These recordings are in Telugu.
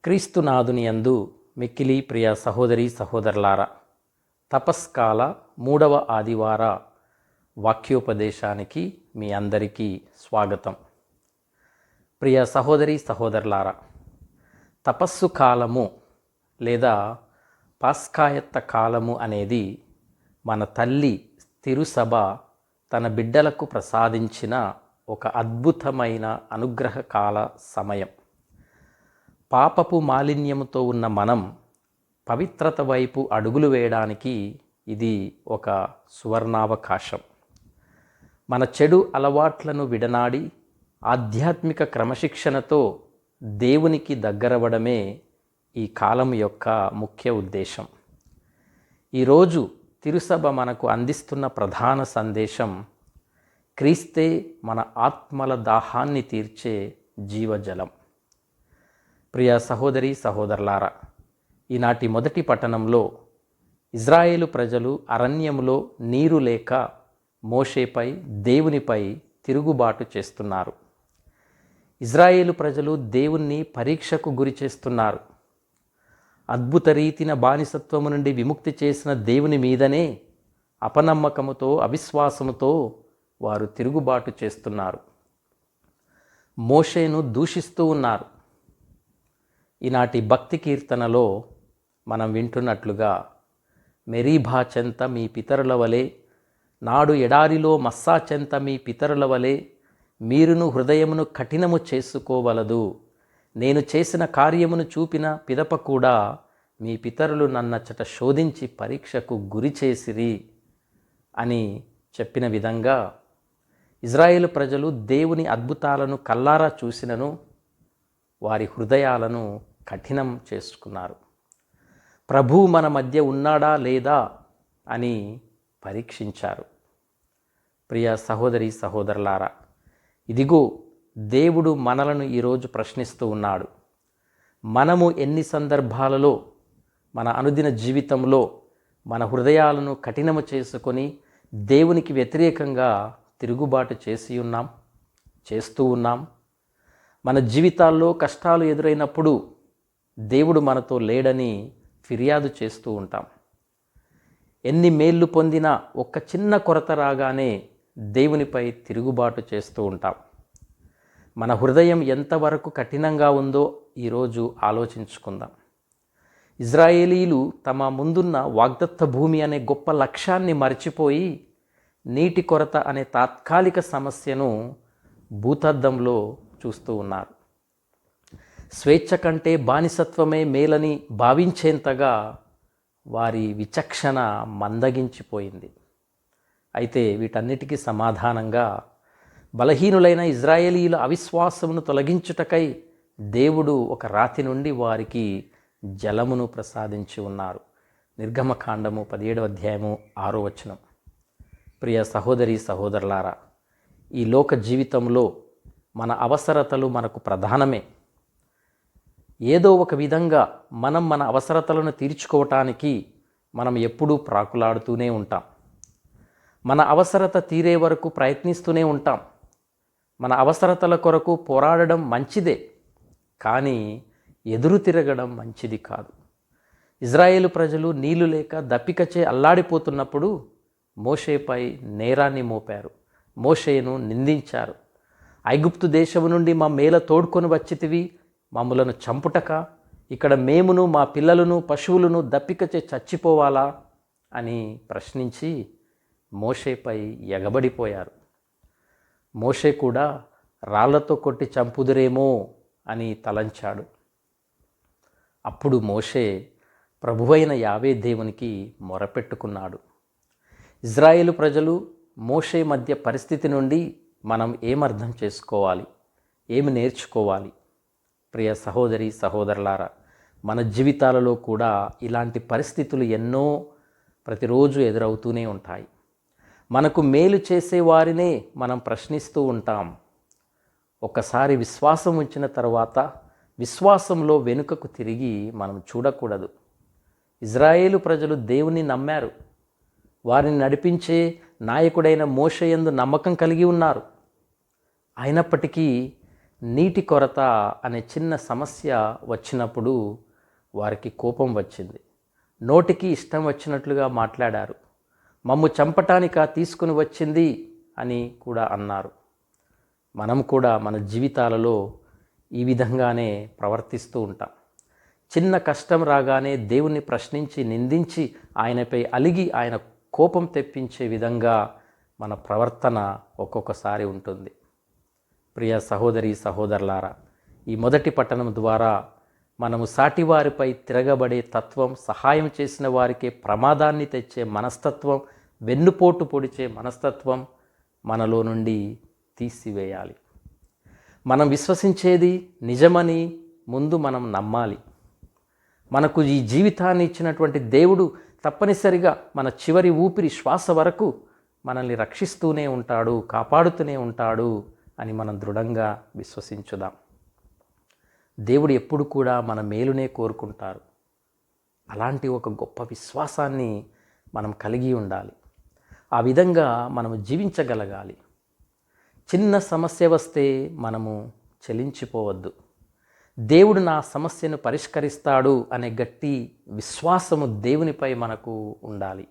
క్రీస్తునాథుని యందు మిక్కిలి ప్రియ సహోదరి సహోదరులారా, తపస్కాల 3వ ఆదివార వాక్యోపదేశానికి మీ అందరికీ స్వాగతం. ప్రియ సహోదరి సహోదరులారా, తపస్సు కాలము లేదా పాస్కాయత్త కాలము అనేది మన తల్లి తిరుసభ తన బిడ్డలకు ప్రసాదించిన ఒక అద్భుతమైన అనుగ్రహకాల సమయం. పాపపు మాలిన్యముతో ఉన్న మనం పవిత్రత వైపు అడుగులు వేయడానికి ఇది ఒక సువర్ణావకాశం. మన చెడు అలవాట్లను విడనాడి ఆధ్యాత్మిక క్రమశిక్షణతో దేవునికి దగ్గరవడమే ఈ కాలం యొక్క ముఖ్య ఉద్దేశం. ఈరోజు తిరుసభ మనకు అందిస్తున్న ప్రధాన సందేశం క్రీస్తే మన ఆత్మల దాహాన్ని తీర్చే జీవజలం. ప్రియ సహోదరి సహోదరులారా, ఈనాటి మొదటి పట్టణంలో ఇజ్రాయేలు ప్రజలు అరణ్యములో నీరు లేక మోషేపై దేవునిపై తిరుగుబాటు చేస్తున్నారు. ఇజ్రాయేలు ప్రజలు దేవుణ్ణి పరీక్షకు గురి చేస్తున్నారు. అద్భుత రీతిన బానిసత్వము నుండి విముక్తి చేసిన దేవుని మీదనే అపనమ్మకముతో అవిశ్వాసముతో వారు తిరుగుబాటు చేస్తున్నారు. మోషేను దూషిస్తూ ఉన్నారు. ఈనాటి భక్తి కీర్తనలో మనం వింటున్నట్లుగా, మెరీభా చెంత మీ పితరుల వలె, నాడు ఎడారిలో మస్సా చెంత మీ పితరుల వలె మీరును హృదయమును కఠినము చేసుకోవలదు. నేను చేసిన కార్యమును చూపిన పిదప కూడా మీ పితరులు నన్నచ్చట శోధించి పరీక్షకు గురి చేసిరి అని చెప్పిన విధంగా ఇజ్రాయేలు ప్రజలు దేవుని అద్భుతాలను కల్లారా చూసినను వారి హృదయాలను కఠినం చేసుకున్నారు. ప్రభువు మన మధ్య ఉన్నాడా లేదా అని పరీక్షించారు. ప్రియ సహోదరి సహోదరులారా, ఇదిగో దేవుడు మనలను ఈరోజు ప్రశ్నిస్తూ ఉన్నాడు. మనము ఎన్ని సందర్భాలలో మన అనుదిన జీవితంలో మన హృదయాలను కఠినము చేసుకొని దేవునికి వ్యతిరేకంగా తిరుగుబాటు చేస్తూ ఉన్నాం. మన జీవితాల్లో కష్టాలు ఎదురైనప్పుడు దేవుడు మనతో లేడని ఫిర్యాదు చేస్తూ ఉంటాం. ఎన్ని మేళ్ళు పొందినా ఒక్క చిన్న కొరత రాగానే దేవునిపై తిరుగుబాటు చేస్తూ ఉంటాం. మన హృదయం ఎంతవరకు కఠినంగా ఉందో ఈరోజు ఆలోచించుకుందాం. ఇజ్రాయేలీలు తమ ముందున్న వాగ్దత్త భూమి అనే గొప్ప లక్ష్యాన్ని మర్చిపోయి నీటి కొరత అనే తాత్కాలిక సమస్యను భూతద్దంలో చూస్తూ ఉన్నారు. స్వేచ్ఛ కంటే బానిసత్వమే మేలని భావించేంతగా వారి విచక్షణ మందగించిపోయింది. అయితే వీటన్నిటికీ సమాధానంగా బలహీనులైన ఇజ్రాయేలీల అవిశ్వాసమును తొలగించుటకై దేవుడు ఒక రాతి నుండి వారికి జలమును ప్రసాదించి ఉన్నారు. నిర్గమకాండము 17వ అధ్యాయము 6వ వచనం. ప్రియ సహోదరి సహోదరులారా, ఈ లోక జీవితంలో మన అవసరతలు మనకు ప్రధానమే. ఏదో ఒక విధంగా మన అవసరతలను తీర్చుకోవటానికి మనం ఎప్పుడూ ప్రాకులాడుతూనే ఉంటాం. మన అవసరత తీరే వరకు ప్రయత్నిస్తూనే ఉంటాం. మన అవసరతల కొరకు పోరాడడం మంచిదే, కానీ ఎదురు తిరగడం మంచిది కాదు. ఇజ్రాయేలు ప్రజలు నీళ్లు లేక దప్పికచే అల్లాడిపోతున్నప్పుడు మోషేపై నేరాన్ని మోపారు. మోషేను నిందించారు. ఐగుప్తు దేశము నుండి మా మేల తోడుకొని వచ్చితివి, మమ్ములను చంపుటక ఇక్కడ మేమును మా పిల్లలను పశువులను దప్పికచే చచ్చిపోవాలా అని ప్రశ్నించి మోషేపై ఎగబడిపోయారు. మోషే కూడా రాళ్లతో కొట్టి చంపుదురేమో అని తలంచాడు. అప్పుడు మోషే ప్రభువైన యావే దేవునికి మొరపెట్టుకున్నాడు. ఇజ్రాయేలు ప్రజలు మోషే మధ్య పరిస్థితి నుండి మనం ఏమర్థం చేసుకోవాలి, ఏమి నేర్చుకోవాలి? ప్రియ సహోదరి సహోదరులారా, మన జీవితాలలో కూడా ఇలాంటి పరిస్థితులు ఎన్నో ప్రతిరోజు ఎదురవుతూనే ఉంటాయి. మనకు మేలు చేసేవారినే మనం ప్రశ్నిస్తూ ఉంటాం. ఒక్కసారి విశ్వాసం ఉంచిన తర్వాత విశ్వాసంలో వెనుకకు తిరిగి మనం చూడకూడదు. ఇజ్రాయేలు ప్రజలు దేవుని నమ్మారు. వారిని నడిపించే నాయకుడైన మోషే యందు నమ్మకం కలిగి ఉన్నారు. అయినప్పటికీ నీటి కొరత అనే చిన్న సమస్య వచ్చినప్పుడు వారికి కోపం వచ్చింది. నోటికి ఇష్టం వచ్చినట్లుగా మాట్లాడారు. మమ్ము చంపటానికా తీసుకుని వచ్చింది అని కూడా అన్నారు. మనం కూడా మన జీవితాలలో ఈ విధంగానే ప్రవర్తిస్తూ ఉంటాం. చిన్న కష్టం రాగానే దేవుణ్ణి ప్రశ్నించి నిందించి ఆయనపై అలిగి ఆయన కోపం తెప్పించే విధంగా మన ప్రవర్తన ఒక్కొక్కసారి ఉంటుంది. ప్రియ సహోదరి సహోదరులారా, ఈ మొదటి పట్టణం ద్వారా మనము సాటివారిపై తిరగబడే తత్వం, సహాయం చేసిన వారికే ప్రమాదాన్ని తెచ్చే మనస్తత్వం, వెన్నుపోటు పొడిచే మనస్తత్వం మనలో నుండి తీసివేయాలి. మనం విశ్వసించేది నిజమని ముందు మనం నమ్మాలి. మనకు ఈ జీవితాన్ని ఇచ్చినటువంటి దేవుడు తప్పనిసరిగా మన చివరి ఊపిరి శ్వాస వరకు మనల్ని రక్షిస్తూనే ఉంటాడు, కాపాడుతూనే ఉంటాడు అని మనం దృఢంగా విశ్వసించుదాం. దేవుడు ఎప్పుడు కూడా మన మేలునే కోరుకుంటారు. అలాంటి ఒక గొప్ప విశ్వాసాన్ని మనం కలిగి ఉండాలి. ఆ విధంగా మనము జీవించగలగాలి. చిన్న సమస్య వస్తే మనము చలించిపోవద్దు. దేవుడు నా సమస్యను పరిష్కరిస్తాడు అనే గట్టి విశ్వాసము దేవునిపై మనకు ఉండాలి.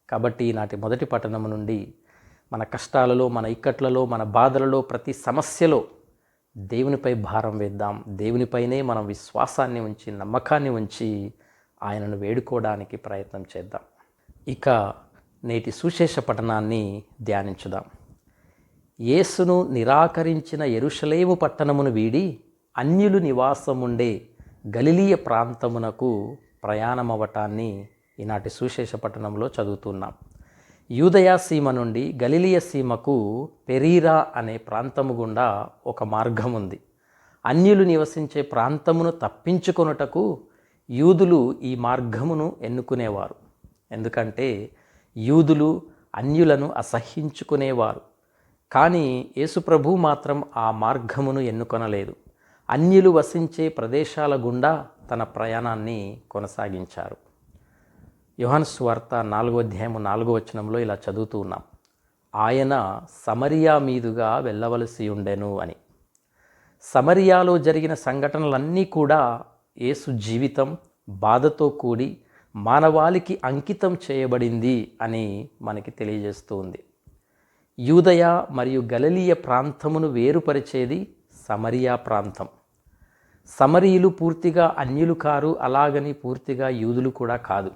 కాబట్టి నాటి మొదటి పట్టణము నుండి మన కష్టాలలో, మన ఇక్కట్లలో, మన బాధలలో, ప్రతి సమస్యలో దేవునిపై భారం వేద్దాం. దేవునిపైనే మనం విశ్వాసాన్ని ఉంచి, నమ్మకాన్ని ఉంచి ఆయనను వేడుకోవడానికి ప్రయత్నం చేద్దాం. ఇక నేటి సుశేష పట్టణాన్ని ధ్యానించుదాం. యేసును నిరాకరించిన యెరూషలేము పట్టణమును వీడి అన్యులు నివాసముండే గలిలయ ప్రాంతమునకు ప్రయాణమవటాన్ని ఈనాటి సుశేష పట్టణంలో చదువుతున్నాం. యూదయ సీమ నుండి గలిలయ సీమకు పెరీరా అనే ప్రాంతము గుండా ఒక మార్గం ఉంది. అన్యులు నివసించే ప్రాంతమును తప్పించుకొనుటకు యూదులు ఈ మార్గమును ఎన్నుకునేవారు. ఎందుకంటే యూదులు అన్యులను అసహ్యించుకునేవారు. కానీ యేసుప్రభు మాత్రం ఆ మార్గమును ఎన్నుకొనలేదు. అన్యులు వసించే ప్రదేశాల గుండా తన ప్రయాణాన్ని కొనసాగించారు. యోహాను సువార్త 4వ అధ్యాయము 4వ వచనంలో ఇలా చదువుతూ ఉన్నాం. ఆయన సమరియా మీదుగా వెళ్ళవలసి ఉండెను అని. సమరియాలో జరిగిన సంఘటనలన్నీ కూడా యేసు జీవితం బాధతో కూడి మానవాళికి అంకితం చేయబడింది అని మనకి తెలియజేస్తూ ఉంది. యూదయ మరియు గలిలయ ప్రాంతమును వేరుపరిచేది సమరియా ప్రాంతం. సమరీయులు పూర్తిగా అన్యులు కారు, అలాగని పూర్తిగా యూదులు కూడా కాదు.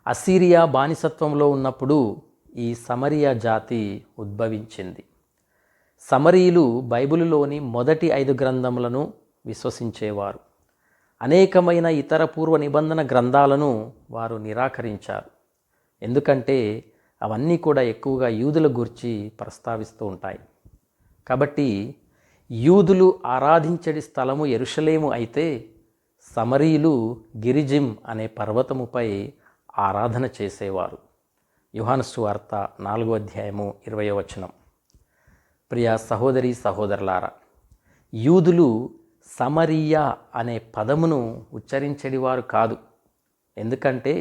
అసీరియా బానిసత్వంలో ఉన్నప్పుడు ఈ సమరియా జాతి ఉద్భవించింది. సమరీయులు బైబిలులోని మొదటి 5 గ్రంథములను విశ్వసించేవారు. అనేకమైన ఇతర పూర్వ నిబంధన గ్రంథాలను వారు నిరాకరించారు. ఎందుకంటే అవన్నీ కూడా ఎక్కువగా యూదుల గురించి ప్రస్తావిస్తూ ఉంటాయి. కాబట్టి యూదులు ఆరాధించడి స్థలము యెరూషలేము అయితే సమరీయులు గిరిజిం అనే పర్వతముపై ఆరాధన చేసేవారు. యోహాను సువార్త 4వ అధ్యాయము 20వ వచనం. ప్రియ సహోదరి సహోదరులారా, యూదులు సమరియా అనే పదమును ఉచ్చరించేవారు కాదు. ఎందుకంటే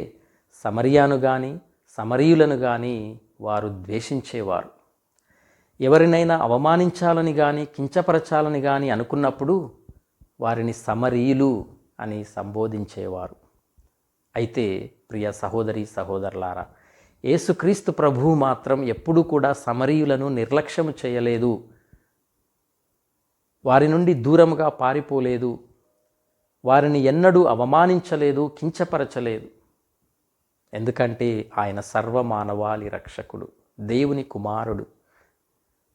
సమరియాను కానీ సమరీయులను కానీ వారు ద్వేషించేవారు. ఎవరినైనా అవమానించాలని కానీ కించపరచాలని కానీ అనుకున్నప్పుడు వారిని సమరీయులు అని సంబోధించేవారు. అయితే ప్రియ సహోదరి సహోదరులారా, యేసుక్రీస్తు ప్రభువు మాత్రం ఎప్పుడూ కూడా సమరీయులను నిర్లక్ష్యం చేయలేదు. వారి నుండి దూరముగా పారిపోలేదు. వారిని ఎన్నడూ అవమానించలేదు, కించపరచలేదు. ఎందుకంటే ఆయన సర్వమానవాళి రక్షకుడు, దేవుని కుమారుడు.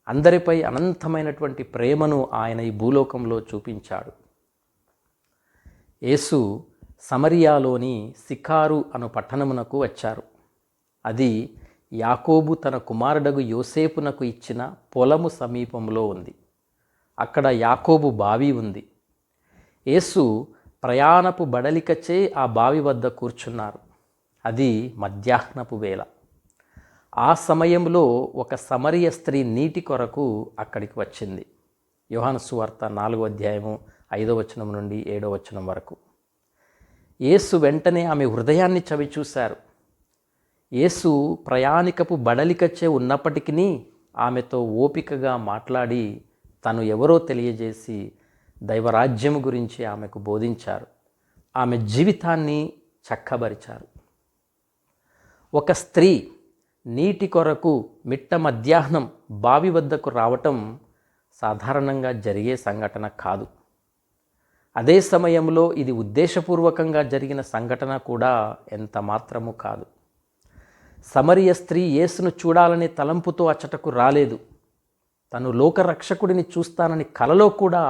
అందరిపై అనంతమైనటువంటి ప్రేమను ఆయన ఈ భూలోకంలో చూపించాడు. యేసు సమరియాలోని సికారు అను పట్టణమునకు వచ్చారు. అది యాకోబు తన కుమారుడగు యోసేపునకు ఇచ్చిన పొలము సమీపంలో ఉంది. అక్కడ యాకోబు బావి ఉంది. యేసు ప్రయాణపు బడలికచే ఆ బావి వద్ద కూర్చున్నారు. అది మధ్యాహ్నపు వేళ. ఆ సమయంలో ఒక సమరియ స్త్రీ నీటి కొరకు అక్కడికి వచ్చింది. యోహాను సువార్త 4వ అధ్యాయము 5వ వచనం నుండి 7వ వచనం వరకు. యేసు వెంటనే ఆమె హృదయాన్ని చవిచూశారు. యేసు ప్రయాణికపు బడలికచ్చే ఉన్నప్పటికీ ఆమెతో ఓపికగా మాట్లాడి తను ఎవరో తెలియజేసి దైవరాజ్యము గురించి ఆమెకు బోధించారు. ఆమె జీవితాన్ని చక్కబరిచారు. ఒక స్త్రీ నీటి కొరకు మిట్ట మధ్యాహ్నం బావి వద్దకు రావటం సాధారణంగా జరిగే సంఘటన కాదు. అదే సమయంలో ఇది ఉద్దేశపూర్వకంగా జరిగిన సంఘటన కూడా ఎంత మాత్రము కాదు. సమరియ స్త్రీ యేసును చూడాలనే తలంపుతో అచ్చటకు రాలేదు. తను లోకరక్షకుడిని చూస్తానని కలలో కూడా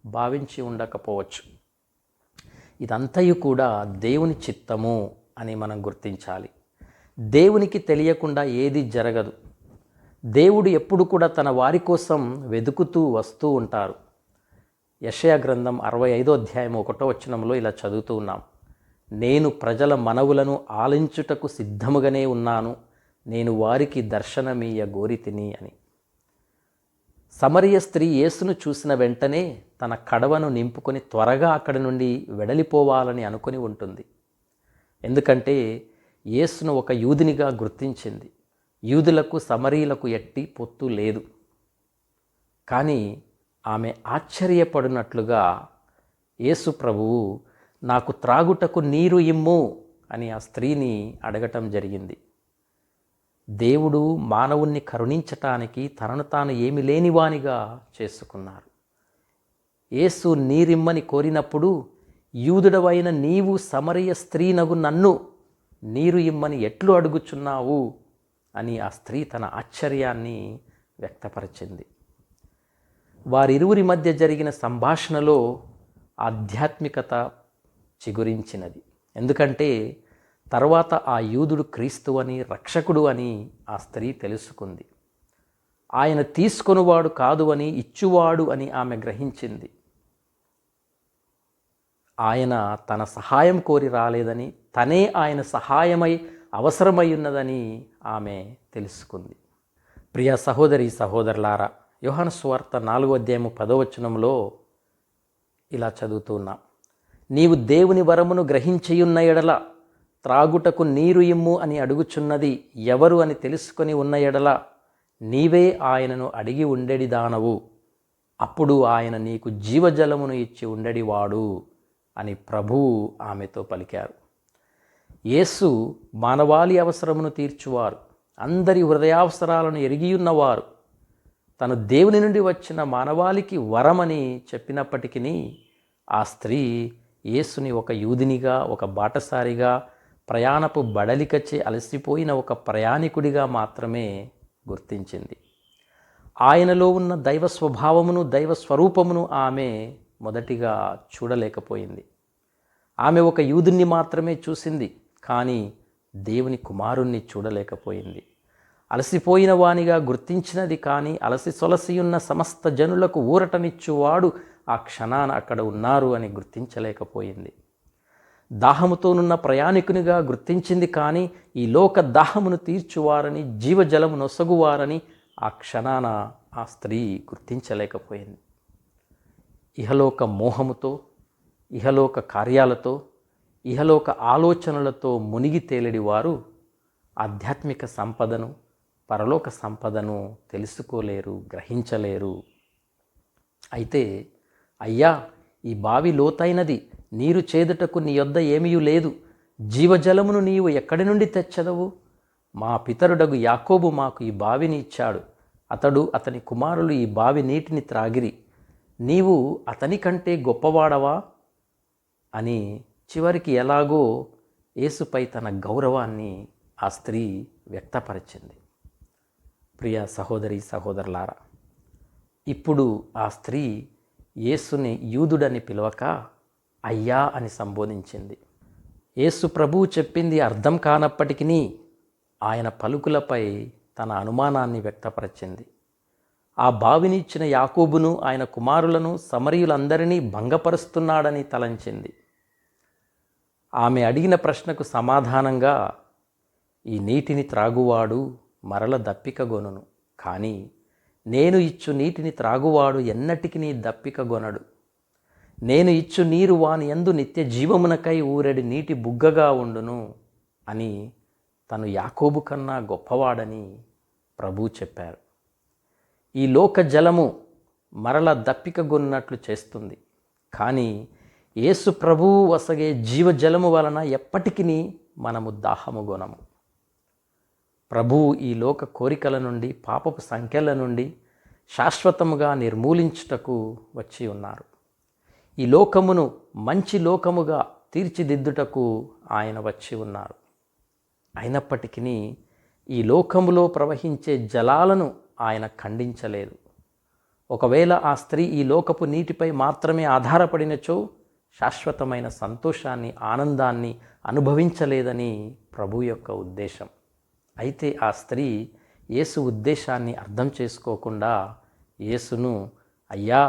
భావించి ఉండకపోవచ్చు. ఇదంతయు కూడా దేవుని చిత్తము అని మనం గుర్తించాలి. దేవునికి తెలియకుండా ఏది జరగదు. దేవుడు ఎప్పుడు కూడా తన వారి కోసం వెతుకుతూ వస్తూ ఉంటారు. యెషయా గ్రంథం 65వ అధ్యాయం 1వ వచనంలో ఇలా చదువుతూ ఉన్నాం. నేను ప్రజల మనవులను ఆలించుటకు సిద్ధముగానే ఉన్నాను, నేను వారికి దర్శనమీయ గోరితిని అని. సమరియ స్త్రీ యేసును చూసిన వెంటనే తన కడవను నింపుకొని త్వరగా అక్కడి నుండి వెడలిపోవాలని అనుకొని ఉంటుంది. ఎందుకంటే యేసును ఒక యూదునిగా గుర్తించింది. యూదులకు సమరీయులకు ఎట్టి పొత్తు లేదు. కానీ ఆమె ఆశ్చర్యపడినట్లుగా యేసు ప్రభువు నాకు త్రాగుటకు నీరు ఇమ్ము అని ఆ స్త్రీని అడగటం జరిగింది. దేవుడు మానవుణ్ణి కరుణించటానికి తనను తాను ఏమి లేనివానిగా చేసుకున్నారు. యేసు నీరిమ్మని కోరినప్పుడు యూదుడవైన నీవు సమరయ స్త్రీనగు నన్ను నీరు ఇమ్మని ఎట్లు అడుగుచున్నావు అని ఆ స్త్రీ తన ఆశ్చర్యాన్ని వ్యక్తపరిచింది. వారిరువురి మధ్య జరిగిన సంభాషణలో ఆధ్యాత్మికత చిగురించినది. ఎందుకంటే తర్వాత ఆ యూదుడు క్రీస్తు అని, రక్షకుడు అని ఆ స్త్రీ తెలుసుకుంది. ఆయన తీసుకొనువాడు కాదు అని, ఇచ్చువాడు అని ఆమె గ్రహించింది. ఆయన తన సహాయం కోరి రాలేదని, తనే ఆయన సహాయమై అవసరమై ఉన్నదని ఆమె తెలుసుకుంది. ప్రియ సహోదరి సహోదరులారా, యోహాను సువార్త 4వ అధ్యాయము 10వ వచనంలో ఇలా చదువుతున్నాం. నీవు దేవుని వరమును గ్రహించియున్న ఎడల త్రాగుటకు నీరు ఇమ్ము అని అడుగుచున్నది ఎవరు అని తెలుసుకొని ఉన్న ఎడల నీవే ఆయనను అడిగి ఉండెడిదానవు, అప్పుడు ఆయన నీకు జీవజలమును ఇచ్చి ఉండెడివాడు అని ప్రభువు ఆమెతో పలికారు. యేసు మానవాళి అవసరమును తీర్చువారు, అందరి హృదయావసరాలను ఎరిగియున్నవారు. తను దేవుని నుండి వచ్చిన మానవాళికి వరమని చెప్పినప్పటికీ ఆ స్త్రీ యేసుని ఒక యూదునిగా, ఒక బాటసారిగా, ప్రయాణపు బడలికచే అలసిపోయిన ఒక ప్రయాణికుడిగా మాత్రమే గుర్తించింది. ఆయనలో ఉన్న దైవ స్వభావమును, దైవ స్వరూపమును ఆమె మొదటిగా చూడలేకపోయింది. ఆమె ఒక యూదుని మాత్రమే చూసింది, కానీ దేవుని కుమారుణ్ణి చూడలేకపోయింది. అలసిపోయిన వానిగా గుర్తించినది, కానీ అలసి సొలసియున్న సమస్త జనులకు ఊరటనిచ్చువాడు ఆ క్షణాన అక్కడ ఉన్నారు అని గుర్తించలేకపోయింది. దాహముతోనున్న ప్రయాణికునిగా గుర్తించింది, కానీ ఈ లోక దాహమును తీర్చువారని, జీవజలము నొసగువారని ఆ క్షణాన ఆ స్త్రీ గుర్తించలేకపోయింది. ఇహలోక మోహముతో, ఇహలోక కార్యాలతో, ఇహలోక ఆలోచనలతో మునిగి తేలిడి వారు ఆధ్యాత్మిక సంపదను, పరలోక సంపదను తెలుసుకోలేరు, గ్రహించలేరు. అయితే అయ్యా, ఈ బావి లోతైనది, నీరు చేదుటకు నీ యొద్ద ఏమీ లేదు, జీవజలమును నీవు ఎక్కడి నుండి తెచ్చదవు? మా పితరుడగు యాకోబు మాకు ఈ బావిని ఇచ్చాడు, అతడు అతని కుమారులు ఈ బావి నీటిని త్రాగిరి, నీవు అతని కంటే గొప్పవాడవా అని చివరికి ఎలాగో యేసుపై తన గౌరవాన్ని ఆ స్త్రీ వ్యక్తపరిచింది. ప్రియ సహోదరి సహోదరులారా, ఇప్పుడు ఆ స్త్రీ యేసుని యూదుడని పిలవక అయ్యా అని సంబోధించింది. యేసు ప్రభువు చెప్పింది అర్థం కానప్పటికీ ఆయన పలుకులపై తన అనుమానాన్ని వ్యక్తపరిచింది. ఆ బావిని ఇచ్చిన యాకోబును, ఆయన కుమారులను, సమరీయులందరినీ భంగపరుస్తున్నాడని తలంచింది. ఆమె అడిగిన ప్రశ్నకు సమాధానంగా, ఈ నీటిని త్రాగువాడు మరల దప్పికగొనును, కానీ నేను ఇచ్చు నీటిని త్రాగువాడు ఎన్నటికి దప్పికగొనడు. నేను ఇచ్చు నీరు వాని యందు నిత్య జీవమునకై ఊరెడి నీటి బుగ్గగా ఉండును అని తను యాకోబు కన్నా గొప్పవాడని ప్రభువు చెప్పారు. ఈ లోక జలము మరల దప్పికగొన్నట్లు చేస్తుంది. కానీ యేసు ప్రభువు వసగే జీవజలము వలన ఎప్పటికీ మనము దాహముగొనము. ప్రభువు ఈ లోక కోరికల నుండి, పాపపు సంఖ్యల నుండి శాశ్వతముగా నిర్మూలించుటకు వచ్చి ఉన్నారు. ఈ లోకమును మంచి లోకముగా తీర్చిదిద్దుటకు ఆయన వచ్చి ఉన్నారు. అయినప్పటికీ ఈ లోకములో ప్రవహించే జలాలను ఆయన ఖండించలేదు. ఒకవేళ ఆ స్త్రీ ఈ లోకపు నీటిపై మాత్రమే ఆధారపడినచో శాశ్వతమైన సంతోషాన్ని, ఆనందాన్ని అనుభవించలేదని ప్రభు యొక్క ఉద్దేశం. అయితే ఆ స్త్రీ యేసు ఉద్దేశాన్ని అర్థం చేసుకోకుండా యేసును, అయ్యా,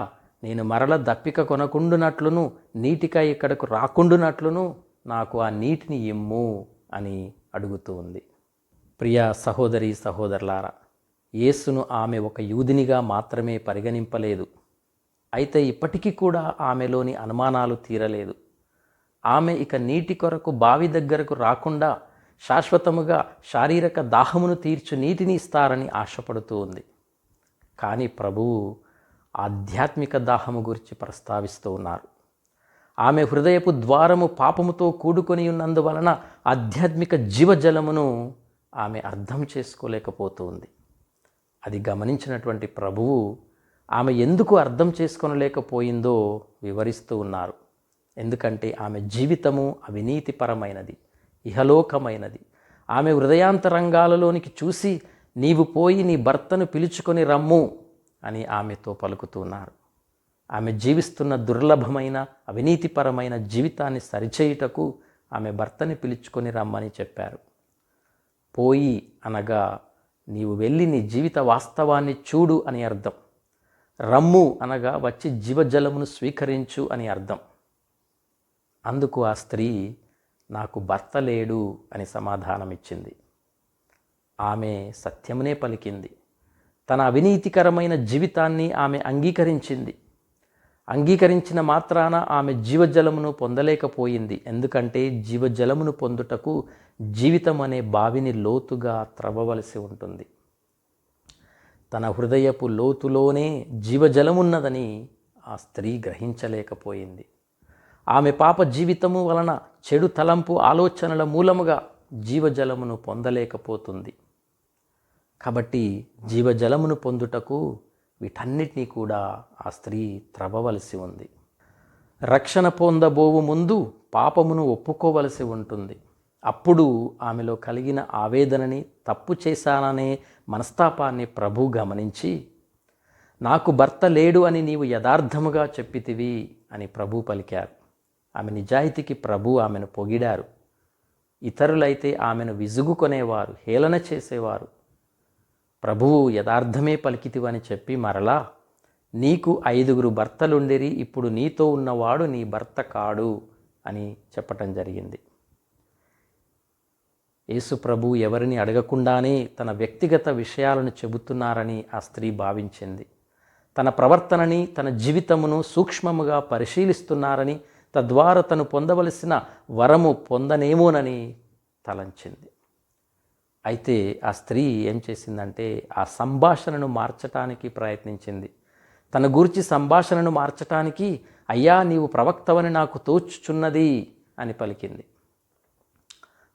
నేను మరల దప్పిక కొనకుండునట్లును, నీటికై ఇక్కడకు రాకుండునట్లును నాకు ఆ నీటిని ఇమ్ము అని అడుగుతూ ఉంది. ప్రియ సహోదరి సహోదరులారా, యేసును ఆమె ఒక యూదునిగా మాత్రమే పరిగణింపలేదు. అయితే ఇప్పటికీ కూడా ఆమెలోని అనుమానాలు తీరలేదు. ఆమె ఇక నీటి కొరకు బావి దగ్గరకు రాకుండా శాశ్వతముగా శారీరక దాహమును తీర్చు నీటిని ఇస్తారని ఆశపడుతూ ఉంది. కానీ ప్రభువు ఆధ్యాత్మిక దాహము గురించి ప్రస్తావిస్తూ ఉన్నారు. ఆమె హృదయపు ద్వారము పాపముతో కూడుకొని ఉన్నందువలన ఆధ్యాత్మిక జీవజలమును ఆమె అర్థం చేసుకోలేకపోతుంది. అది గమనించినటువంటి ప్రభువు ఆమె ఎందుకు అర్థం చేసుకోలేకపోయిందో వివరిస్తూ ఉన్నారు. ఎందుకంటే ఆమె జీవితము అవినీతిపరమైనది, ఇహలోకమైనది. ఆమె హృదయాంతరంగాలలోనికి చూసి, నీవు పోయి నీ భర్తను పిలుచుకొని రమ్ము అని ఆమెతో పలుకుతున్నారు. ఆమె జీవిస్తున్న దుర్లభమైన అవినీతిపరమైన జీవితాన్ని సరిచేయుటకు ఆమె భర్తని పిలుచుకొని రమ్మని చెప్పారు. పోయి అనగా నీవు వెళ్ళి నీ జీవిత వాస్తవాన్ని చూడు అని అర్థం. రమ్ము అనగా వచ్చి జీవజలమును స్వీకరించు అని అర్థం. అందుకు ఆ స్త్రీ, నాకు భర్త లేడు అని సమాధానమిచ్చింది. ఆమె సత్యమునే పలికింది. తన అవినీతికరమైన జీవితాన్ని ఆమె అంగీకరించింది. అంగీకరించిన మాత్రాన ఆమె జీవజలమును పొందలేకపోయింది. ఎందుకంటే జీవజలమును పొందుటకు జీవితం అనే బావిని లోతుగా త్రవ్వవలసి ఉంటుంది. తన హృదయపు లోతులోనే జీవజలమున్నదని ఆ స్త్రీ గ్రహించలేకపోయింది. ఆమె పాప జీవితము వలన చెడు తలంపు ఆలోచనల మూలముగా జీవజలమును పొందలేకపోతుంది. కాబట్టి జీవజలమును పొందుటకు వీటన్నిటినీ కూడా ఆ స్త్రీ త్రవ్వవలసి ఉంది. రక్షణ పొందబోవు ముందు పాపమును ఒప్పుకోవలసి ఉంటుంది. అప్పుడు ఆమెలో కలిగిన ఆవేదనని, తప్పు చేశాననే మనస్తాపాన్ని ప్రభు గమనించి, నాకు భర్త లేడు అని నీవు యథార్థముగా చెప్పితివి అని ప్రభు పలికారు. ఆమె నిజాయితీకి ప్రభు ఆమెను పొగిడారు. ఇతరులైతే ఆమెను విసుగుకొనేవారు, హేళన చేసేవారు. ప్రభువు యథార్థమే పలికితివని చెప్పి మరలా, నీకు 5 భర్తలుండిరి, ఇప్పుడు నీతో ఉన్నవాడు నీ భర్త కాడు అని చెప్పటం జరిగింది. యేసు ప్రభు ఎవరిని అడగకుండానే తన వ్యక్తిగత విషయాలను చెబుతున్నారని ఆ స్త్రీ భావించింది. తన ప్రవర్తనని, తన జీవితమును సూక్ష్మముగా పరిశీలిస్తున్నారని, తద్వారా తను పొందవలసిన వరము పొందనేమోనని తలంచింది. అయితే ఆ స్త్రీ ఏం చేసిందంటే ఆ సంభాషణను మార్చటానికి ప్రయత్నించింది. తన గురించి సంభాషణను మార్చటానికి, అయ్యా, నీవు ప్రవక్తవని నాకు తోచుచున్నది అని పలికింది.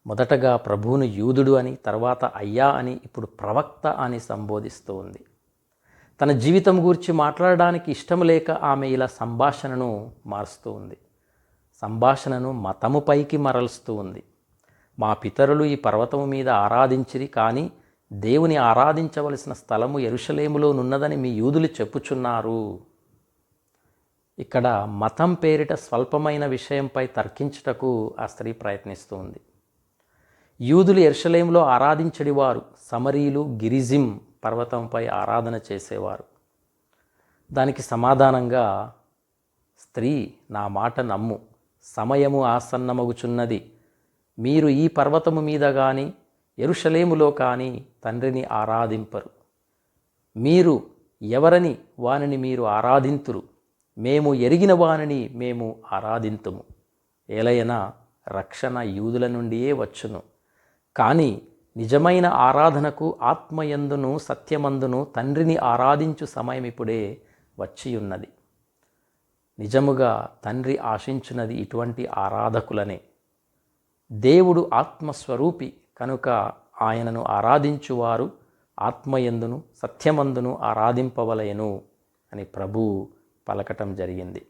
మొదటగా ప్రభువును యూదుడు అని, తర్వాత అయ్యా అని, ఇప్పుడు ప్రవక్త అని సంబోధిస్తూ ఉంది. తన జీవితం గురించి మాట్లాడడానికి ఇష్టం లేక ఆమె ఇలా సంభాషణను మారుస్తూ ఉంది. సంభాషణను మతముపైకి మరలుస్తూ ఉంది. మా పితరులు ఈ పర్వతము మీద ఆరాధించిరి, కానీ దేవుని ఆరాధించవలసిన స్థలము యెరూషలేములోనున్నదని మీ యూదులు చెప్పుచున్నారు. ఇక్కడ మతం పేరిట స్వల్పమైన విషయంపై తర్కించుటకు ఆ స్త్రీ ప్రయత్నిస్తూ ఉంది. యూదులు యెరూషలేములో ఆరాధించడివారు, సమరీలు గిరిజిం పర్వతంపై ఆరాధన చేసేవారు. దానికి సమాధానంగా స్త్రీ, నా మాట నమ్ము, సమయము ఆసన్నమగుచున్నది. మీరు ఈ పర్వతము మీద కానీ యెరూషలేములో కానీ తండ్రిని ఆరాధింపరు. మీరు ఎవరని వానిని మీరు ఆరాధింతురు, మేము ఎరిగిన వానిని మేము ఆరాధింతుము. ఏలయనా రక్షణ యూదుల నుండియే వచ్చును. కానీ నిజమైన ఆరాధనకు ఆత్మయందును సత్యమందును తండ్రిని ఆరాధించు సమయం ఇప్పుడే వచ్చియున్నది. నిజముగా తండ్రి ఆశించున్నది ఇటువంటి ఆరాధకులనే. దేవుడు ఆత్మస్వరూపి కనుక ఆయనను ఆరాధించువారు ఆత్మయందును సత్యమందును ఆరాధింపవలయను అని ప్రభువు పలకటం జరిగింది.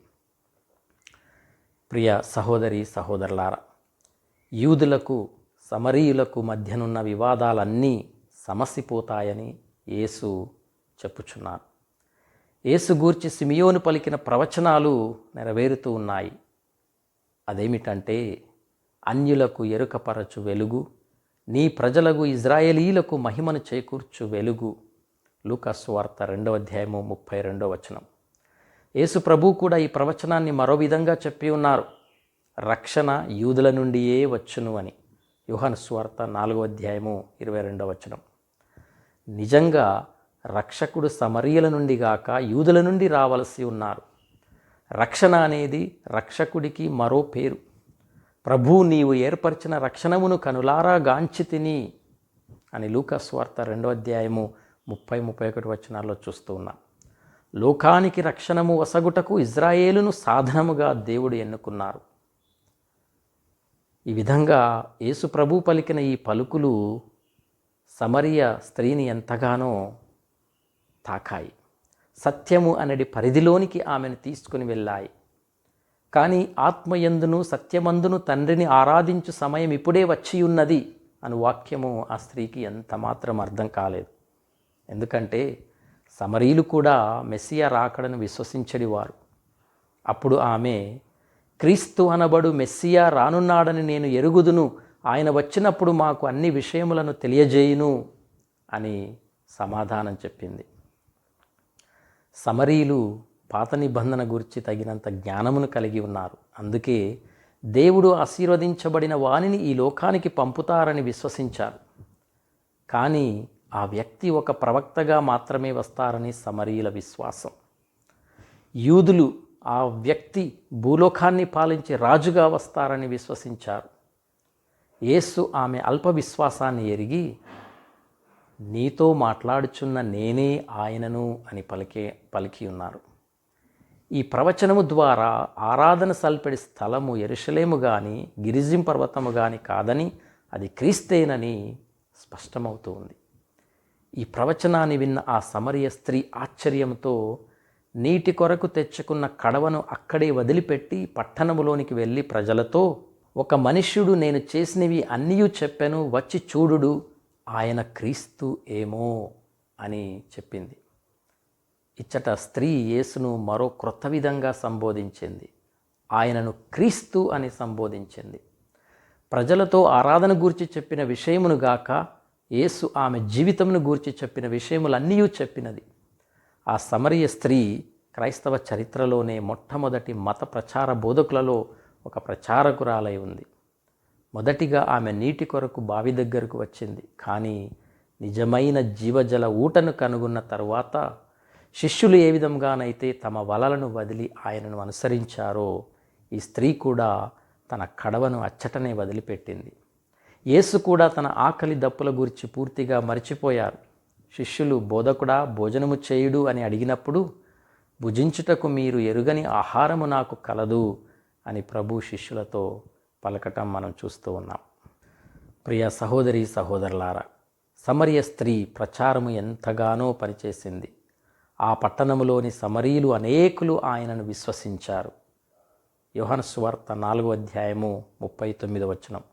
ప్రియ సహోదరి సహోదరులారా, యూదులకు సమరీయులకు మధ్యనున్న వివాదాలన్నీ సమసిపోతాయని యేసు చెప్పుచున్నారు. యేసు గూర్చి సిమియోను పలికిన ప్రవచనాలు నెరవేరుతూ ఉన్నాయి. అదేమిటంటే, అన్యులకు ఎరుకపరచు వెలుగు, నీ ప్రజలకు ఇజ్రాయేలీలకు మహిమను చేకూర్చు వెలుగు. లూకా సువార్త 2వ అధ్యాయము 32వ వచనం. యేసు ప్రభు కూడా ఈ ప్రవచనాన్ని మరో విధంగా చెప్పి ఉన్నారు. రక్షణ యూదుల నుండియే వచ్చును అని. యోహాను సువార్త 4వ అధ్యాయము 22వ వచనం. నిజంగా రక్షకుడు సమరీయుల నుండి గాక యూదుల నుండి రావలసి ఉన్నారు. రక్షణ అనేది రక్షకుడికి మరో పేరు. ప్రభు, నీవు ఏర్పరిచిన రక్షణమును కనులారా గాంచితిని అని లూకా సువార్త 2వ అధ్యాయము 30-31 వచనాల్లో చూస్తూ ఉన్నాం. లోకానికి రక్షణము వసగుటకు ఇజ్రాయేలును సాధనముగా దేవుడు ఎన్నుకున్నారు. ఈ విధంగా యేసు ప్రభు పలికిన ఈ పలుకులు సమరియ స్త్రీని ఎంతగానో తాకాయి. సత్యము అనేది పరిధిలోనికి ఆమెను తీసుకుని వెళ్ళాయి. కానీ ఆత్మయందును సత్యమందును తండ్రిని ఆరాధించు సమయం ఇప్పుడే వచ్చి ఉన్నది అను వాక్యము ఆ స్త్రీకి ఎంత మాత్రం అర్థం కాలేదు. ఎందుకంటే సమరీలు కూడా మెస్సియా రాకడను విశ్వసించడివారు. అప్పుడు ఆమె, క్రీస్తు అనబడు మెస్సియా రానున్నాడని నేను ఎరుగుదును, ఆయన వచ్చినప్పుడు మాకు అన్ని విషయములను తెలియజేయును అని సమాధానం చెప్పింది. సమరీలు పాత నిబంధన గురించి తగినంత జ్ఞానమును కలిగి ఉన్నారు. అందుకే దేవుడు ఆశీర్వదించబడిన వానిని ఈ లోకానికి పంపుతారని విశ్వసించారు. కానీ ఆ వ్యక్తి ఒక ప్రవక్తగా మాత్రమే వస్తారని సమరీయుల విశ్వాసం. యూదులు ఆ వ్యక్తి భూలోకాన్ని పాలించే రాజుగా వస్తారని విశ్వసించారు. యేసు ఆమె అల్ప విశ్వాసాన్ని ఎరిగి, నీతో మాట్లాడుచున్న నేనే ఆయనను అని పలికి ఉన్నారు. ఈ ప్రవచనము ద్వారా ఆరాధన సల్పెడి స్థలము యెరూషలేము గాని గిరిజిం పర్వతము గాని కాదని అది క్రీస్తేనని స్పష్టమవుతూ ఉంది. ఈ ప్రవచనాన్ని విన్న ఆ సమరయ స్త్రీ ఆశ్చర్యంతో నీటి కొరకు తెచ్చుకున్న కడవను అక్కడే వదిలిపెట్టి పట్టణములోనికి వెళ్ళి ప్రజలతో, ఒక మనుష్యుడు నేను చేసినవి అన్నీ చెప్పెను, వచ్చి చూడుడు, ఆయన క్రీస్తు ఏమో అని చెప్పింది. ఇచ్చట స్త్రీ యేసును మరో క్రొత్త విధంగా సంబోధించింది. ఆయనను క్రీస్తు అని సంబోధించింది. ప్రజలతో ఆరాధన గూర్చి చెప్పిన విషయమును గాక యేసు ఆమె జీవితమును గూర్చి చెప్పిన విషయములన్నీ చెప్పినది. ఆ సమరయ స్త్రీ క్రైస్తవ చరిత్రలోనే మొట్టమొదటి మత ప్రచార బోధకులలో ఒక ప్రచారకురాలై ఉంది. మొదటిగా ఆమె నీటి కొరకు బావి దగ్గరకు వచ్చింది. కానీ నిజమైన జీవజల ఊటను కనుగొన్న తరువాత శిష్యులు ఏ విధంగానైతే తమ వలలను వదిలి ఆయనను అనుసరించారో, ఈ స్త్రీ కూడా తన కడవను అచ్చటనే వదిలిపెట్టింది. యేసు కూడా తన ఆకలి దప్పుల గురించి పూర్తిగా మరిచిపోయారు. శిష్యులు, బోధకుడా భోజనము చేయుడు అని అడిగినప్పుడు, భుజించుటకు మీరు ఎరుగని ఆహారము నాకు కలదు అని ప్రభు శిష్యులతో పలకటం మనం చూస్తూ ఉన్నాం. ప్రియ సహోదరి సహోదరులారా, సమరయ స్త్రీ ప్రచారము ఎంతగానో పనిచేసింది. ఆ పట్టణములోని సమరీయులు అనేకులు ఆయనను విశ్వసించారు. యోహాను సువార్త 4వ అధ్యాయము 39వ వచనం.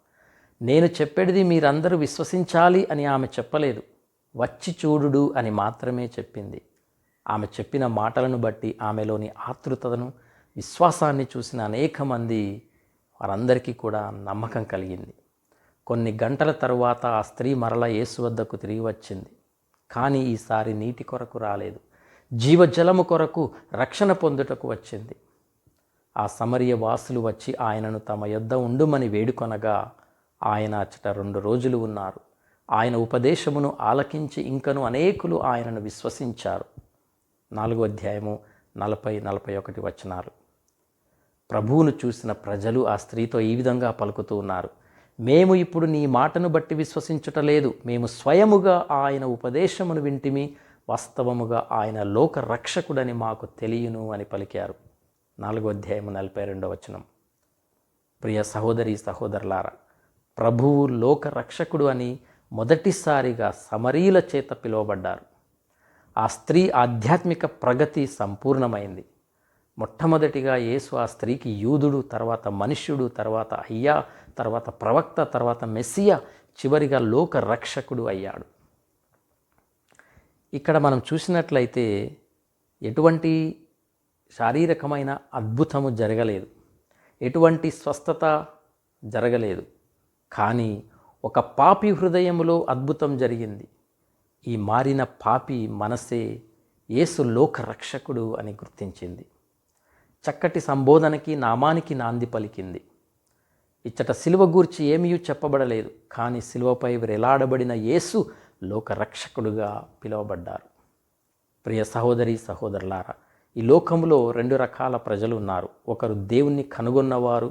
నేను చెప్పేది మీరందరూ విశ్వసించాలి అని ఆమె చెప్పలేదు, వచ్చి చూడుడు అని మాత్రమే చెప్పింది. ఆమె చెప్పిన మాటలను బట్టి ఆమెలోని ఆతృతను, విశ్వాసాన్ని చూసిన అనేక మంది వారందరికీ కూడా నమ్మకం కలిగింది. కొన్ని గంటల తరువాత ఆ స్త్రీ మరల యేసు వద్దకు తిరిగి వచ్చింది. కానీ ఈసారి నీటి కొరకు రాలేదు, జీవజలము కొరకు రక్షణ పొందుటకు వచ్చింది. ఆ సమరయ వాసులు వచ్చి ఆయనను తమ యొద్ద ఉండుమని వేడుకొనగా ఆయన అచ్చట 2 రోజులు ఉన్నారు. ఆయన ఉపదేశమును ఆలకించి ఇంకను అనేకులు ఆయనను విశ్వసించారు. 4వ అధ్యాయము 40-41 వచనాలు. ప్రభువును చూసిన ప్రజలు ఆ స్త్రీతో ఈ విధంగా పలుకుతూ ఉన్నారు, మేము ఇప్పుడు నీ మాటను బట్టి విశ్వసించుటలేదు, మేము స్వయముగా ఆయన ఉపదేశమును వింటిమి, వాస్తవముగా ఆయన లోక రక్షకుడని మాకు తెలియను అని పలికారు. 4వ అధ్యాయం 42వ వచనం. ప్రియ సహోదరి సహోదరులారా, ప్రభువు లోక రక్షకుడు అని మొదటిసారిగా సమరీల చేత పిలువబడ్డారు. ఆ స్త్రీ ఆధ్యాత్మిక ప్రగతి సంపూర్ణమైంది. మొట్టమొదటిగా యేసు ఆ స్త్రీకి యూదుడు, తర్వాత మనుష్యుడు, తర్వాత అయ్యా, తర్వాత ప్రవక్త, తర్వాత మెస్సియా, చివరిగా లోక రక్షకుడు అయ్యాడు. ఇక్కడ మనం చూసినట్లయితే ఎటువంటి శారీరకమైన అద్భుతము జరగలేదు, ఎటువంటి స్వస్థత జరగలేదు. కానీ ఒక పాపి హృదయములో అద్భుతం జరిగింది. ఈ మారిన పాపి మనసే యేసు లోక రక్షకుడు అని గుర్తించింది. చక్కటి సంబోధనకి, నామానికి నాంది పలికింది. ఇచ్చట సిలువ గూర్చి ఏమీ చెప్పబడలేదు, కానీ సిలువపై వేలాడబడిన యేసు లోక రక్షకుడుగా పిలువబడ్డారు. ప్రియ సహోదరి సహోదరులారా, ఈ లోకంలో 2 రకాల ప్రజలు ఉన్నారు. ఒకరు దేవుణ్ణి కనుగొన్నవారు,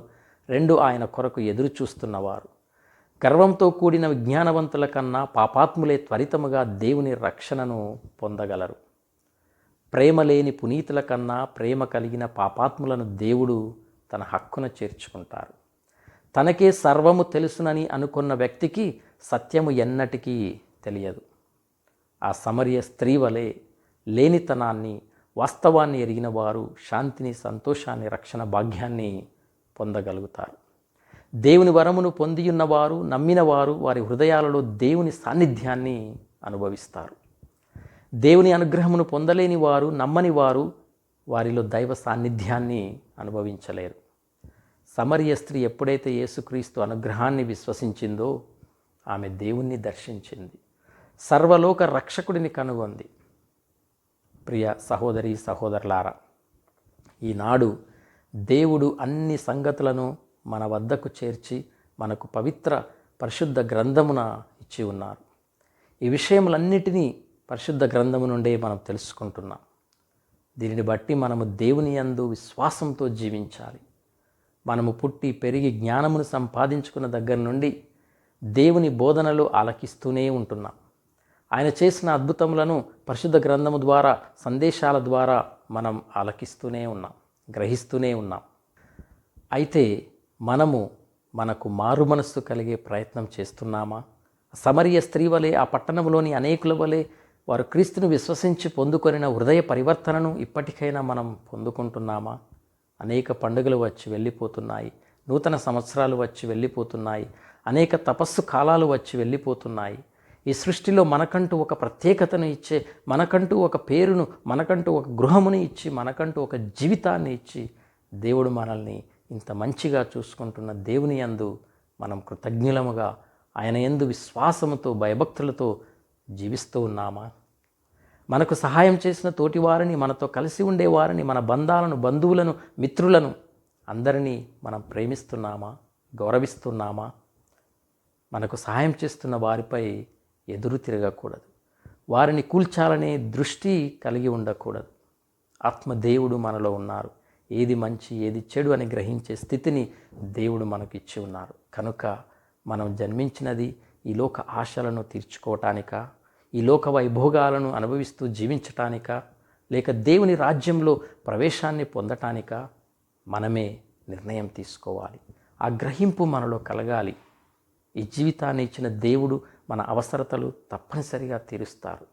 2 ఆయన కొరకు ఎదురు చూస్తున్నవారు. గర్వంతో కూడిన విజ్ఞానవంతుల కన్నా పాపాత్ములే త్వరితముగా దేవుని రక్షణను పొందగలరు. ప్రేమ లేని పునీతుల కన్నా ప్రేమ కలిగిన పాపాత్ములను దేవుడు తన హక్కున చేర్చుకుంటారు. తనకే సర్వము తెలుసునని అనుకున్న వ్యక్తికి సత్యము ఎన్నటికీ తెలియదు. ఆ సమరయ స్త్రీ వలె లేనితనాన్ని, వాస్తవాన్ని ఎరిగిన వారు శాంతిని, సంతోషాన్ని, రక్షణ భాగ్యాన్ని పొందగలుగుతారు. దేవుని వరమును పొందియున్నవారు, నమ్మినవారు వారి హృదయాలలో దేవుని సాన్నిధ్యాన్ని అనుభవిస్తారు. దేవుని అనుగ్రహమును పొందలేని వారు, నమ్మని వారు వారిలో దైవ సాన్నిధ్యాన్ని అనుభవించలేరు. సమరయ స్త్రీ ఎప్పుడైతే యేసుక్రీస్తు అనుగ్రహాన్ని విశ్వసించిందో ఆమె దేవుణ్ణి దర్శించింది, సర్వలోక రక్షకుడిని కనుగొంది. ప్రియ సహోదరి సహోదరులారా, ఈనాడు దేవుడు అన్ని సంగతులను మన వద్దకు చేర్చి మనకు పవిత్ర పరిశుద్ధ గ్రంథమున ఇచ్చి ఉన్నారు. ఈ విషయములన్నిటినీ పరిశుద్ధ గ్రంథము నుండే మనం తెలుసుకుంటున్నాం. దీనిని బట్టి మనము దేవుని యందు విశ్వాసంతో జీవించాలి. మనము పుట్టి పెరిగి జ్ఞానమును సంపాదించుకున్న దగ్గర నుండి దేవుని బోధనలు ఆలకిస్తూనే ఉంటున్నాం. ఆయన చేసిన అద్భుతములను పరిశుద్ధ గ్రంథము ద్వారా, సందేశాల ద్వారా మనం ఆలకిస్తూనే ఉన్నాం, గ్రహిస్తూనే ఉన్నాం. అయితే మనకు మారు మనస్సు కలిగే ప్రయత్నం చేస్తున్నామా? సమరయ స్త్రీ వలె, ఆ పట్టణంలోని అనేకుల వలె వారు క్రీస్తును విశ్వసించి పొందుకొనిన హృదయ పరివర్తనను ఇప్పటికైనా మనం పొందుకుంటున్నామా? అనేక పండుగలు వచ్చి వెళ్ళిపోతున్నాయి, నూతన సంవత్సరాలు వచ్చి వెళ్ళిపోతున్నాయి, అనేక తపస్సు కాలాలు వచ్చి వెళ్ళిపోతున్నాయి. ఈ సృష్టిలో మనకంటూ ఒక ప్రత్యేకతను ఇచ్చే, మనకంటూ ఒక పేరును, మనకంటూ ఒక గృహముని ఇచ్చి, మనకంటూ ఒక జీవితాన్ని ఇచ్చి దేవుడు మనల్ని ఇంత మంచిగా చూసుకుంటున్న దేవుని యందు మనం కృతజ్ఞులముగా ఆయన యందు విశ్వాసముతో, భయభక్తులతో జీవిస్తూ ఉన్నామా? మనకు సహాయం చేసిన తోటివారిని, మనతో కలిసి ఉండేవారిని, మన బంధాలను, బంధువులను, మిత్రులను అందరినీ మనం ప్రేమిస్తున్నామా? గౌరవిస్తున్నామా? మనకు సహాయం చేస్తున్న వారిపై ఎదురు తిరగకూడదు. వారిని కూల్చాలనే దృష్టి కలిగి ఉండకూడదు. ఆత్మదేవుడు మనలో ఉన్నారు. ఏది మంచి, ఏది చెడు అని గ్రహించే స్థితిని దేవుడు మనకు ఇచ్చి ఉన్నారు. కనుక మనం జన్మించినది ఈ లోక ఆశలను తీర్చుకోవటానికా, ఈ లోక వైభోగాలను అనుభవిస్తూ జీవించటానికా, లేక దేవుని రాజ్యంలో ప్రవేశాన్ని పొందటానికా మనమే నిర్ణయం తీసుకోవాలి. ఆ గ్రహింపు మనలో కలగాలి. ఈ జీవితాన్ని ఇచ్చిన దేవుడు మన అవసరతలు తప్పనిసరిగా తీరుస్తారు.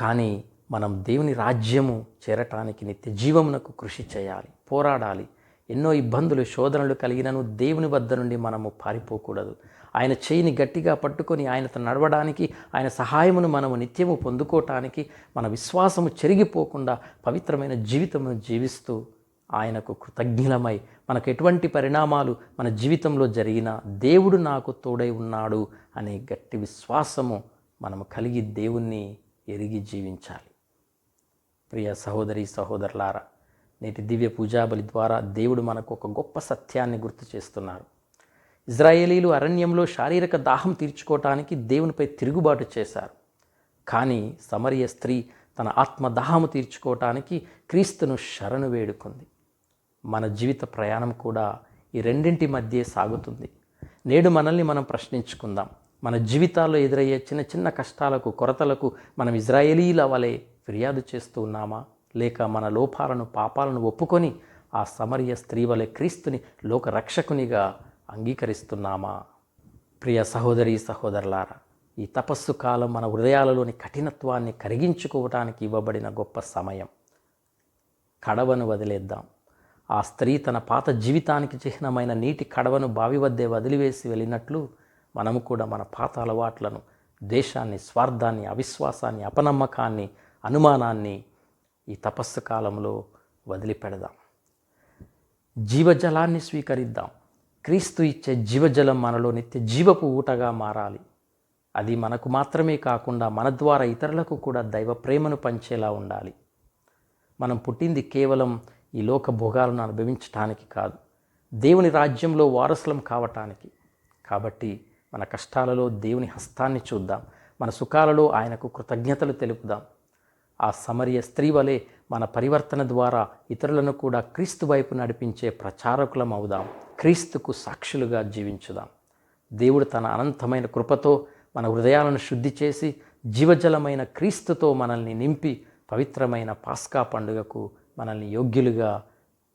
కానీ మనం దేవుని రాజ్యము చేరటానికి నిత్య జీవమునకు కృషి చేయాలి, పోరాడాలి. ఎన్నో ఇబ్బందులు, శోధనలు కలిగినను దేవుని వద్ద నుండి మనము పారిపోకూడదు. ఆయన చేయిని గట్టిగా పట్టుకొని ఆయనతో నడవడానికి, ఆయన సహాయమును మనము నిత్యము పొందుకోవటానికి, మన విశ్వాసము చెరిగిపోకుండా పవిత్రమైన జీవితమును జీవిస్తూ ఆయనకు కృతజ్ఞులమై, మనకు ఎటువంటి పరిణామాలు మన జీవితంలో జరిగినా దేవుడు నాకు తోడై ఉన్నాడు అనే గట్టి విశ్వాసము మనము కలిగి దేవుణ్ణి ఎరిగి జీవించాలి. ప్రియ సహోదరి సహోదరులారా, నేటి దివ్య పూజాబలి ద్వారా దేవుడు మనకు ఒక గొప్ప సత్యాన్ని గుర్తు చేస్తున్నారు. ఇజ్రాయేలీలు అరణ్యంలో శారీరక దాహం తీర్చుకోవటానికి దేవునిపై తిరుగుబాటు చేశారు. కానీ సమరయ స్త్రీ తన ఆత్మ దాహము తీర్చుకోవటానికి క్రీస్తును శరణు వేడుకుంది. మన జీవిత ప్రయాణం కూడా ఈ రెండింటి మధ్య సాగుతుంది. నేడు మనల్ని మనం ప్రశ్నించుకుందాం. మన జీవితాల్లో ఎదురయ్యే చిన్న చిన్న కష్టాలకు, కొరతలకు మనం ఇజ్రాయేలీల వలె ఫిర్యాదు చేస్తూ ఉన్నామా? లేక మన లోపాలను, పాపాలను ఒప్పుకొని ఆ సమరయ స్త్రీ వలె క్రీస్తుని లోక రక్షకునిగా అంగీకరిస్తున్నామా? ప్రియ సహోదరి సహోదరులారా, ఈ తపస్సు కాలం మన హృదయాలలోని కఠినత్వాన్ని కరిగించుకోవటానికి ఇవ్వబడిన గొప్ప సమయం. కడవను వదిలేద్దాం. ఆ స్త్రీ తన పాత జీవితానికి చిహ్నమైన నీటి కడవను బావి వద్దే వదిలివేసి వెళ్ళినట్లు మనము కూడా మన పాత అలవాట్లను, దేశాన్ని, స్వార్థాన్ని, అవిశ్వాసాన్ని, అపనమ్మకాన్ని, అనుమానాన్ని ఈ తపస్సు కాలంలో వదిలిపెడదాం. జీవజలాన్ని స్వీకరిద్దాం. క్రీస్తు ఇచ్చే జీవజలం మనలో నిత్య జీవపు ఊటగా మారాలి. అది మనకు మాత్రమే కాకుండా మన ద్వారా ఇతరులకు కూడా దైవ ప్రేమను పంచేలా ఉండాలి. మనం పుట్టింది కేవలం ఈ లోక భోగాలను అనుభవించటానికి కాదు, దేవుని రాజ్యంలో వారసులం కావటానికి. కాబట్టి మన కష్టాలలో దేవుని హస్తాన్ని చూద్దాం. మన సుఖాలలో ఆయనకు కృతజ్ఞతలు తెలుపుదాం. ఆ సమరయ స్త్రీ వలె మన పరివర్తన ద్వారా ఇతరులను కూడా క్రీస్తు వైపు నడిపించే ప్రచారకులం అవుదాం. క్రీస్తుకు సాక్షులుగా జీవించుదాం. దేవుడు తన అనంతమైన కృపతో మన హృదయాలను శుద్ధి చేసి జీవజలమైన క్రీస్తుతో మనల్ని నింపి పవిత్రమైన పాస్కా పండుగకు మనల్ని యోగ్యులుగా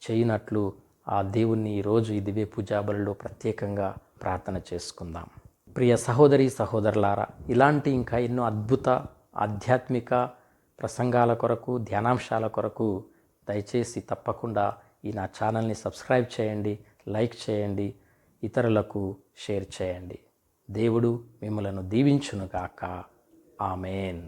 చేయనట్లు ఆ దేవుణ్ణి ఈరోజు ఈ దివ్య పూజాబలిలో ప్రత్యేకంగా ప్రార్థన చేసుకుందాం. ప్రియ సహోదరి సహోదరులారా, ఇలాంటి ఇంకా ఎన్నో అద్భుత ఆధ్యాత్మిక ప్రసంగాల కొరకు, ధ్యానాంశాల కొరకు దయచేసి తప్పకుండా ఈ నా ఛానల్ని సబ్స్క్రైబ్ చేయండి, లైక్ చేయండి, ఇతరులకు షేర్ చేయండి. దేవుడు మిమ్మలను దీవించునుగాక. ఆమేన్.